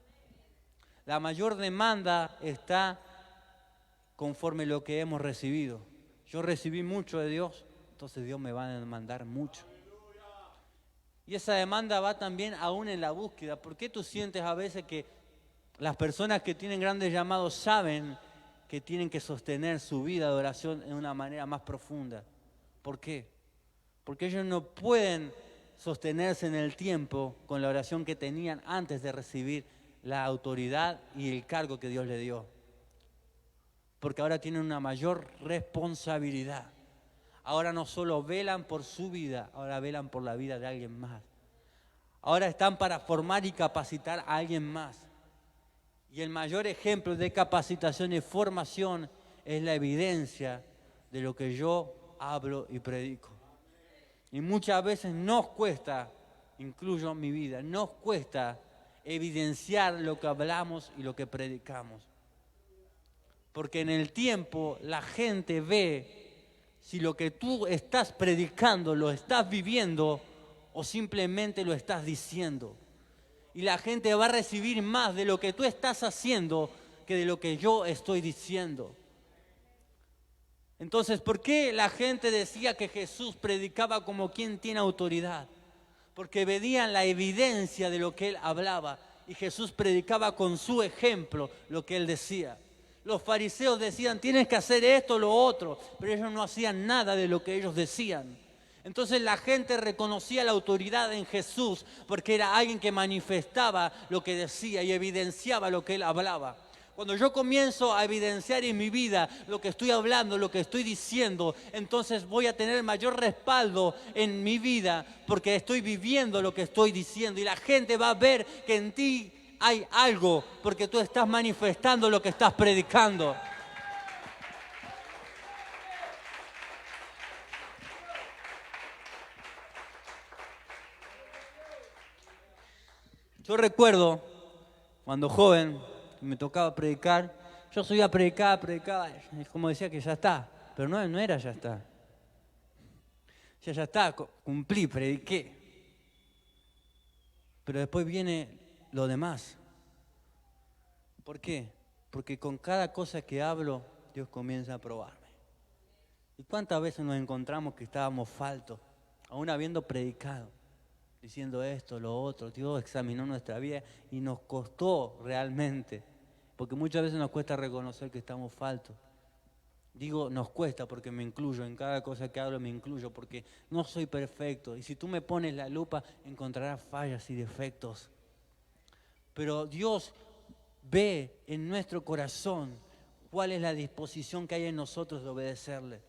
La mayor demanda está conforme lo que hemos recibido. Yo recibí mucho de Dios, entonces Dios me va a demandar mucho. Y esa demanda va también aún en la búsqueda. ¿Por qué tú sientes a veces que las personas que tienen grandes llamados saben que tienen que sostener su vida de oración de una manera más profunda? ¿Por qué? Porque ellos no pueden sostenerse en el tiempo con la oración que tenían antes de recibir la autoridad y el cargo que Dios le dio. Porque ahora tienen una mayor responsabilidad. Ahora no solo velan por su vida, ahora velan por la vida de alguien más. Ahora están para formar y capacitar a alguien más. Y el mayor ejemplo de capacitación y formación es la evidencia de lo que yo hablo y predico. Y muchas veces nos cuesta, incluyo mi vida, nos cuesta evidenciar lo que hablamos y lo que predicamos. Porque en el tiempo la gente ve si lo que tú estás predicando lo estás viviendo o simplemente lo estás diciendo. Y la gente va a recibir más de lo que tú estás haciendo que de lo que yo estoy diciendo. Entonces, ¿por qué la gente decía que Jesús predicaba como quien tiene autoridad? Porque veían la evidencia de lo que Él hablaba y Jesús predicaba con su ejemplo lo que Él decía. Los fariseos decían, tienes que hacer esto o lo otro, pero ellos no hacían nada de lo que ellos decían. Entonces la gente reconocía la autoridad en Jesús porque era alguien que manifestaba lo que decía y evidenciaba lo que Él hablaba. Cuando yo comienzo a evidenciar en mi vida lo que estoy hablando, lo que estoy diciendo, entonces voy a tener mayor respaldo en mi vida porque estoy viviendo lo que estoy diciendo y la gente va a ver que en ti hay algo porque tú estás manifestando lo que estás predicando. Yo recuerdo cuando joven me tocaba predicar, yo subía a predicar, es como decía que ya está, pero no era ya está. Ya está, cumplí, prediqué. Pero después viene lo demás. ¿Por qué? Porque con cada cosa que hablo, Dios comienza a probarme. ¿Y cuántas veces nos encontramos que estábamos faltos, aún habiendo predicado, diciendo esto, lo otro? Dios examinó nuestra vida y nos costó realmente, porque muchas veces nos cuesta reconocer que estamos faltos. Digo, nos cuesta porque me incluyo, en cada cosa que hablo me incluyo, porque no soy perfecto. Y si tú me pones la lupa, encontrarás fallas y defectos. Pero Dios ve en nuestro corazón cuál es la disposición que hay en nosotros de obedecerle.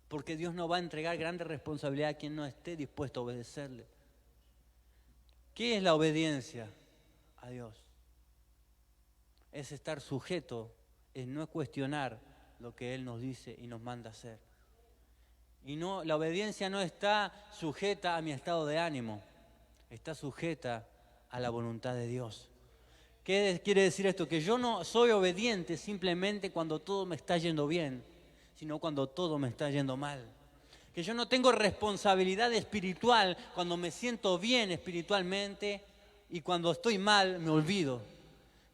Porque Dios no va a entregar grande responsabilidad a quien no esté dispuesto a obedecerle. ¿Qué es la obediencia a Dios? Es estar sujeto, es no cuestionar lo que Él nos dice y nos manda hacer. Y no, la obediencia no está sujeta a mi estado de ánimo, está sujeta a la voluntad de Dios. ¿Qué quiere decir esto? Que yo no soy obediente simplemente cuando todo me está yendo bien, sino cuando todo me está yendo mal. Que yo no tengo responsabilidad espiritual cuando me siento bien espiritualmente y cuando estoy mal me olvido.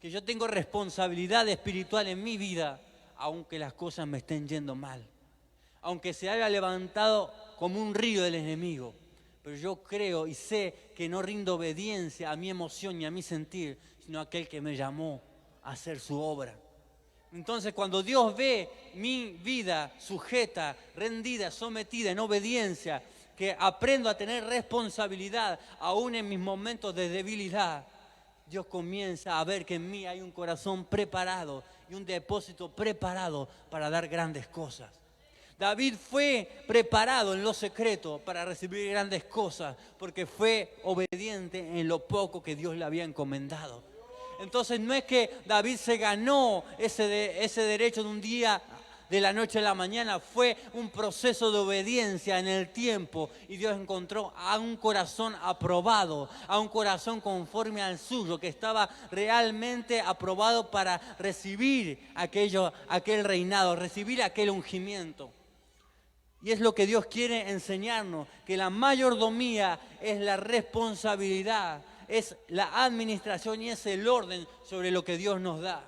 Que yo tengo responsabilidad espiritual en mi vida, aunque las cosas me estén yendo mal. Aunque se haya levantado como un río del enemigo. Pero yo creo y sé que no rindo obediencia a mi emoción ni a mi sentir, sino a aquel que me llamó a hacer su obra. Entonces, cuando Dios ve mi vida sujeta, rendida, sometida, en obediencia, que aprendo a tener responsabilidad aún en mis momentos de debilidad, Dios comienza a ver que en mí hay un corazón preparado y un depósito preparado para dar grandes cosas. David fue preparado en lo secreto para recibir grandes cosas porque fue obediente en lo poco que Dios le había encomendado. Entonces no es que David se ganó ese derecho de un día, de la noche a la mañana, fue un proceso de obediencia en el tiempo y Dios encontró a un corazón aprobado, a un corazón conforme al suyo, que estaba realmente aprobado para recibir aquel reinado, recibir aquel ungimiento. Y es lo que Dios quiere enseñarnos, que la mayordomía es la responsabilidad, es la administración y es el orden sobre lo que Dios nos da.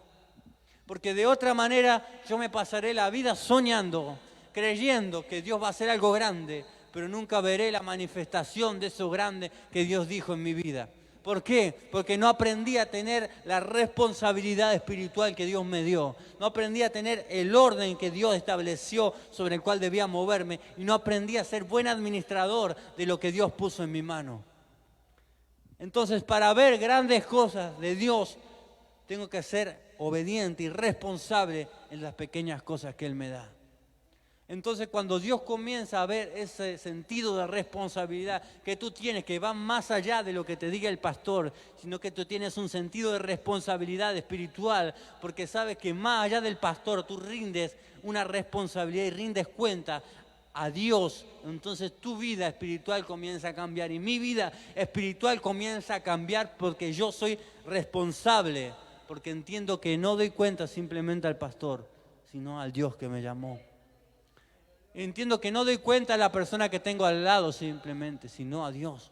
Porque de otra manera yo me pasaré la vida soñando, creyendo que Dios va a hacer algo grande, pero nunca veré la manifestación de eso grande que Dios dijo en mi vida. ¿Por qué? Porque no aprendí a tener la responsabilidad espiritual que Dios me dio. No aprendí a tener el orden que Dios estableció sobre el cual debía moverme. Y no aprendí a ser buen administrador de lo que Dios puso en mi mano. Entonces, para ver grandes cosas de Dios, tengo que ser obediente y responsable en las pequeñas cosas que Él me da. Entonces, cuando Dios comienza a ver ese sentido de responsabilidad que tú tienes, que va más allá de lo que te diga el pastor, sino que tú tienes un sentido de responsabilidad espiritual, porque sabes que más allá del pastor tú rindes una responsabilidad y rindes cuenta a Dios. Entonces tu vida espiritual comienza a cambiar y mi vida espiritual comienza a cambiar porque yo soy responsable, porque entiendo que no doy cuenta simplemente al pastor, sino al Dios que me llamó. Entiendo que no doy cuenta a la persona que tengo al lado simplemente, sino a Dios.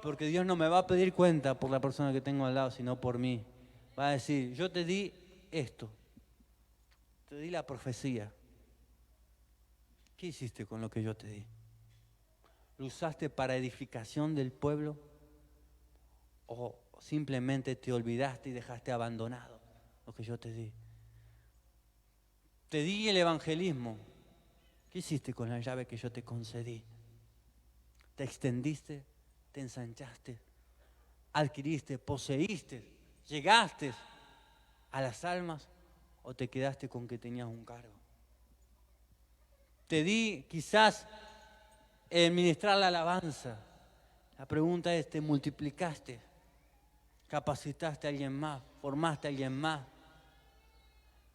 Porque Dios no me va a pedir cuenta por la persona que tengo al lado, sino por mí. Va a decir, yo te di esto, te di la profecía. ¿Qué hiciste con lo que yo te di? ¿Lo usaste para edificación del pueblo? ¿O simplemente te olvidaste y dejaste abandonado lo que yo te di? Te di el evangelismo. ¿Qué hiciste con la llave que yo te concedí? ¿Te extendiste? ¿Te ensanchaste? ¿Adquiriste? ¿Poseíste? ¿Llegaste a las almas? ¿O te quedaste con que tenías un cargo? Te di quizás ministrar la alabanza. La pregunta es, ¿te multiplicaste? ¿Capacitaste a alguien más? ¿Formaste a alguien más?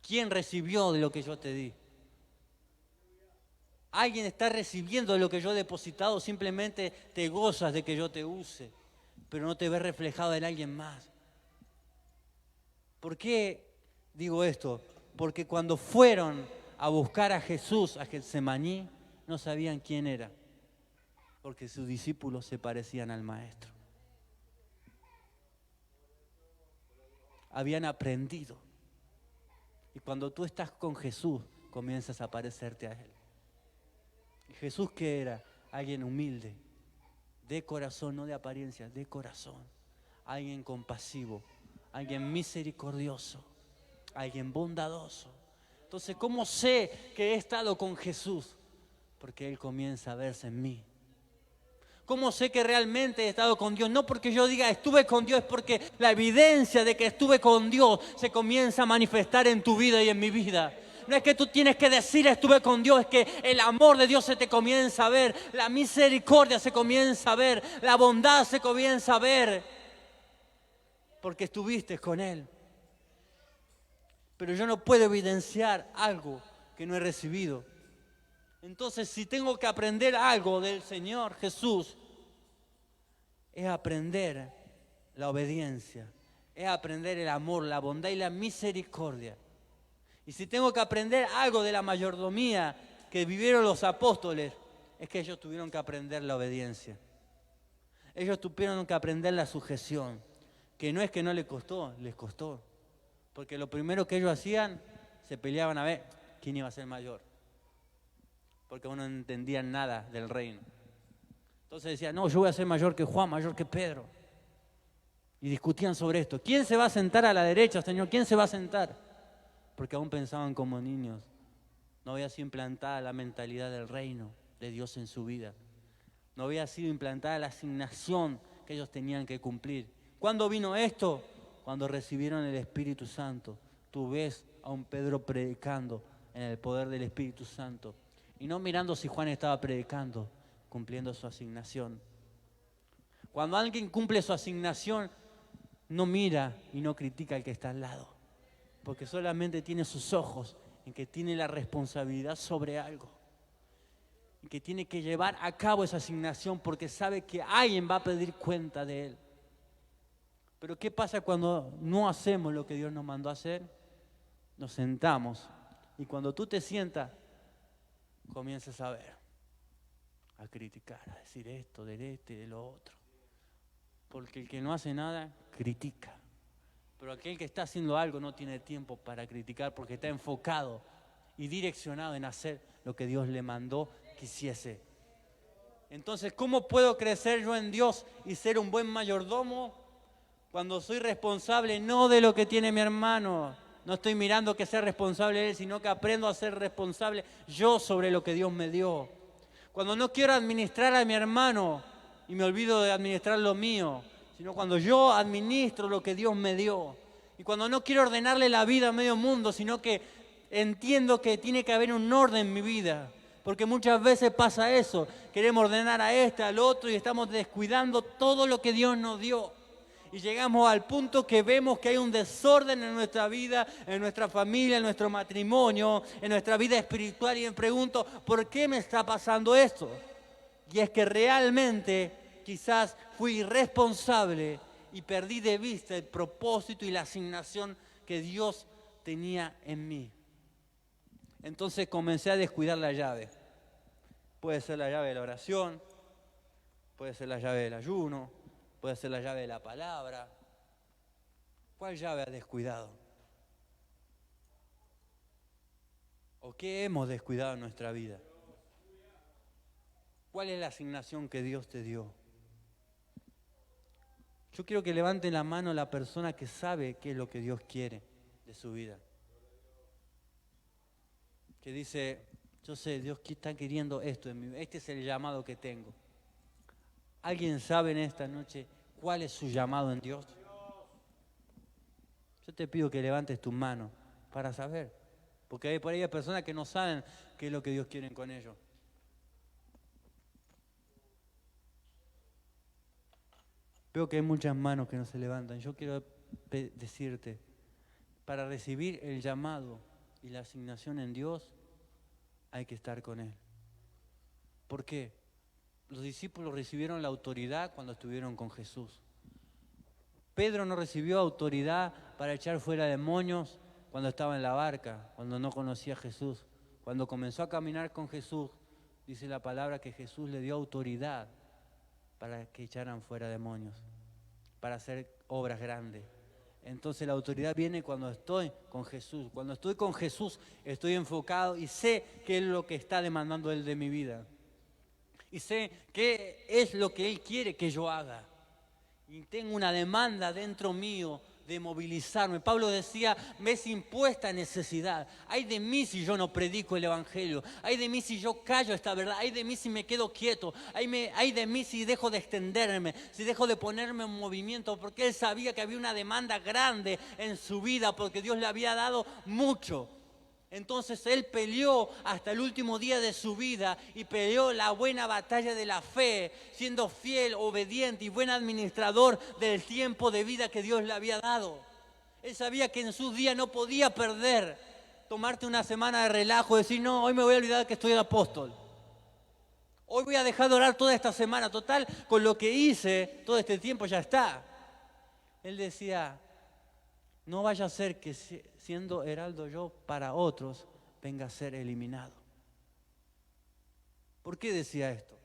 ¿Quién recibió de lo que yo te di? ¿Alguien está recibiendo de lo que yo he depositado? Simplemente te gozas de que yo te use, pero no te ves reflejado en alguien más. ¿Por qué digo esto? Porque cuando fueron a buscar a Jesús a Getsemaní, no sabían quién era, porque sus discípulos se parecían al Maestro. Habían aprendido. Y cuando tú estás con Jesús, comienzas a parecerte a Él. ¿Y Jesús qué era? Alguien humilde, de corazón, no de apariencia, de corazón. Alguien compasivo, alguien misericordioso, alguien bondadoso. Entonces, ¿cómo sé que he estado con Jesús? Porque Él comienza a verse en mí. ¿Cómo sé que realmente he estado con Dios? No porque yo diga estuve con Dios, es porque la evidencia de que estuve con Dios se comienza a manifestar en tu vida y en mi vida. No es que tú tienes que decir estuve con Dios, es que el amor de Dios se te comienza a ver, la misericordia se comienza a ver, la bondad se comienza a ver, porque estuviste con Él. Pero yo no puedo evidenciar algo que no he recibido. Entonces, si tengo que aprender algo del Señor Jesús, es aprender la obediencia, es aprender el amor, la bondad y la misericordia. Y si tengo que aprender algo de la mayordomía que vivieron los apóstoles, es que ellos tuvieron que aprender la obediencia. Ellos tuvieron que aprender la sujeción, que no es que no les costó, les costó. Porque lo primero que ellos hacían, se peleaban a ver quién iba a ser mayor. Porque no entendían nada del reino. Entonces decían, no, yo voy a ser mayor que Juan, mayor que Pedro. Y discutían sobre esto. ¿Quién se va a sentar a la derecha, Señor? ¿Quién se va a sentar? Porque aún pensaban como niños. No había sido implantada la mentalidad del reino de Dios en su vida. No había sido implantada la asignación que ellos tenían que cumplir. ¿Cuándo vino esto? Cuando recibieron el Espíritu Santo. Tú ves a un Pedro predicando en el poder del Espíritu Santo. Y no mirando si Juan estaba predicando, cumpliendo su asignación. Cuando alguien cumple su asignación, no mira y no critica al que está al lado. Porque solamente tiene sus ojos en que tiene la responsabilidad sobre algo. Y que tiene que llevar a cabo esa asignación porque sabe que alguien va a pedir cuenta de él. Pero ¿qué pasa cuando no hacemos lo que Dios nos mandó a hacer? Nos sentamos. Y cuando tú te sientas, comienzas a ver, a criticar, a decir esto, de este y de lo otro. Porque el que no hace nada, critica. Pero aquel que está haciendo algo no tiene tiempo para criticar porque está enfocado y direccionado en hacer lo que Dios le mandó que hiciese. Entonces, ¿cómo puedo crecer yo en Dios y ser un buen mayordomo? Cuando soy responsable no de lo que tiene mi hermano. No estoy mirando que sea responsable él, sino que aprendo a ser responsable yo sobre lo que Dios me dio. Cuando no quiero administrar a mi hermano y me olvido de administrar lo mío, sino cuando yo administro lo que Dios me dio. Y cuando no quiero ordenarle la vida a medio mundo, sino que entiendo que tiene que haber un orden en mi vida. Porque muchas veces pasa eso, queremos ordenar a este, al otro y estamos descuidando todo lo que Dios nos dio. Y llegamos al punto que vemos que hay un desorden en nuestra vida, en nuestra familia, en nuestro matrimonio, en nuestra vida espiritual. Y me pregunto, ¿por qué me está pasando esto? Y es que realmente quizás fui irresponsable y perdí de vista el propósito y la asignación que Dios tenía en mí. Entonces comencé a descuidar la llave. Puede ser la llave de la oración, puede ser la llave del ayuno, puede ser la llave de la palabra. ¿Cuál llave has descuidado? ¿O qué hemos descuidado en nuestra vida? ¿Cuál es la asignación que Dios te dio? Yo quiero que levante la mano la persona que sabe qué es lo que Dios quiere de su vida. Que dice, yo sé, Dios está queriendo esto en mi vida. Este es el llamado que tengo. ¿Alguien sabe en esta noche cuál es su llamado en Dios? Yo te pido que levantes tu mano para saber. Porque por ahí hay personas que no saben qué es lo que Dios quiere con ellos. Veo que hay muchas manos que no se levantan. Yo quiero decirte, para recibir el llamado y la asignación en Dios, hay que estar con Él. ¿Por qué? Los discípulos recibieron la autoridad cuando estuvieron con Jesús. Pedro no recibió autoridad para echar fuera demonios cuando estaba en la barca, cuando no conocía a Jesús. Cuando comenzó a caminar con Jesús, Dice la palabra que Jesús le dio autoridad para que echaran fuera demonios, para hacer obras grandes. Entonces la autoridad viene cuando estoy con Jesús. Cuando estoy con Jesús estoy enfocado y sé qué es lo que está demandando Él de mi vida. Y sé qué es lo que Él quiere que yo haga. Y tengo una demanda dentro mío de movilizarme. Pablo decía, me es impuesta necesidad. Ay de mí si yo no predico el Evangelio. Ay de mí si yo callo esta verdad. Ay de mí si me quedo quieto. Ay de mí si dejo de extenderme, si dejo de ponerme en movimiento. Porque él sabía que había una demanda grande en su vida, porque Dios le había dado mucho. Entonces él peleó hasta el último día de su vida y peleó la buena batalla de la fe, siendo fiel, obediente y buen administrador del tiempo de vida que Dios le había dado. Él sabía que en sus días no podía perder, tomarte una semana de relajo, decir, no, hoy me voy a olvidar que estoy el apóstol. Hoy voy a dejar de orar toda esta semana, total, con lo que hice todo este tiempo ya está. Él decía, no vaya a ser que siendo heraldo yo para otros, venga a ser eliminado. ¿Por qué decía esto?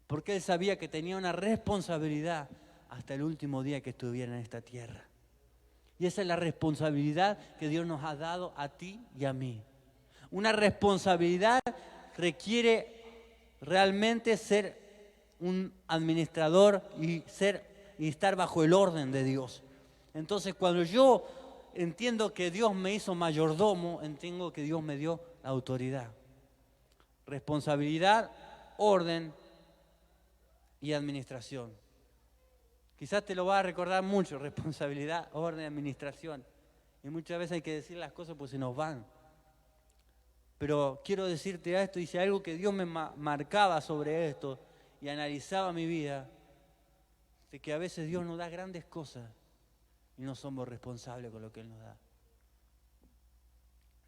Porque él sabía que tenía una responsabilidad hasta el último día que estuviera en esta tierra. Y esa es la responsabilidad que Dios nos ha dado a ti y a mí. Una responsabilidad requiere realmente ser un administrador y estar bajo el orden de Dios. Entonces, cuando yo entiendo que Dios me hizo mayordomo, entiendo que Dios me dio la autoridad. Responsabilidad, orden y administración. Quizás te lo va a recordar mucho, responsabilidad, orden, administración. Y muchas veces hay que decir las cosas pues se nos van. Pero quiero decirte esto, y si algo que Dios me marcaba sobre esto y analizaba mi vida, de que a veces Dios nos da grandes cosas y no somos responsables con lo que Él nos da.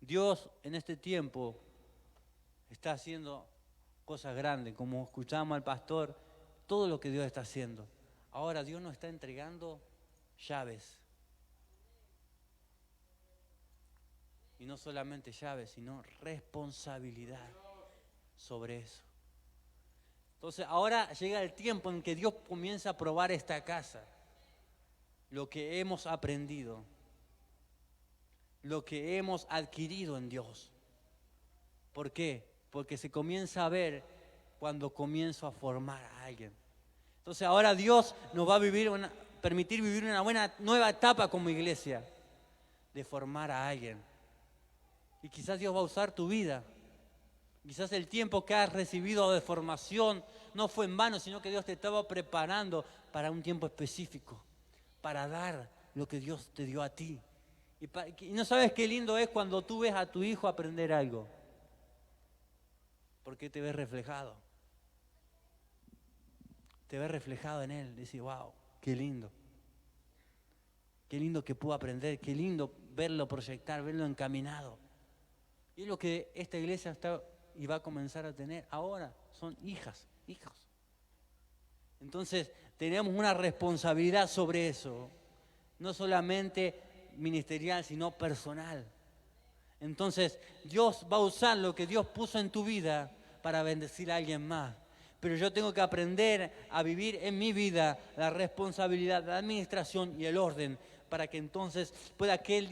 Dios en este tiempo está haciendo cosas grandes, como escuchamos al pastor, todo lo que Dios está haciendo. Ahora Dios nos está entregando llaves. Y no solamente llaves, sino responsabilidad sobre eso. Entonces ahora llega el tiempo en que Dios comienza a probar esta casa. Lo que hemos aprendido, lo que hemos adquirido en Dios. ¿Por qué? Porque se comienza a ver cuando comienzo a formar a alguien. Entonces ahora Dios nos va a permitir vivir una nueva etapa como iglesia, de formar a alguien. Y quizás Dios va a usar tu vida. Quizás el tiempo que has recibido de formación no fue en vano, sino que Dios te estaba preparando para un tiempo específico, para dar lo que Dios te dio a ti. Y no sabes qué lindo es cuando tú ves a tu hijo aprender algo, porque te ves reflejado. Te ves reflejado en él, decís, wow, qué lindo. Qué lindo que pudo aprender, qué lindo verlo proyectar, verlo encaminado. Y es lo que esta iglesia está y va a comenzar a tener ahora, son hijos. Entonces tenemos una responsabilidad sobre eso, no solamente ministerial, sino personal. Entonces Dios va a usar lo que Dios puso en tu vida para bendecir a alguien más. Pero yo tengo que aprender a vivir en mi vida la responsabilidad, la administración y el orden, para que entonces pueda aquel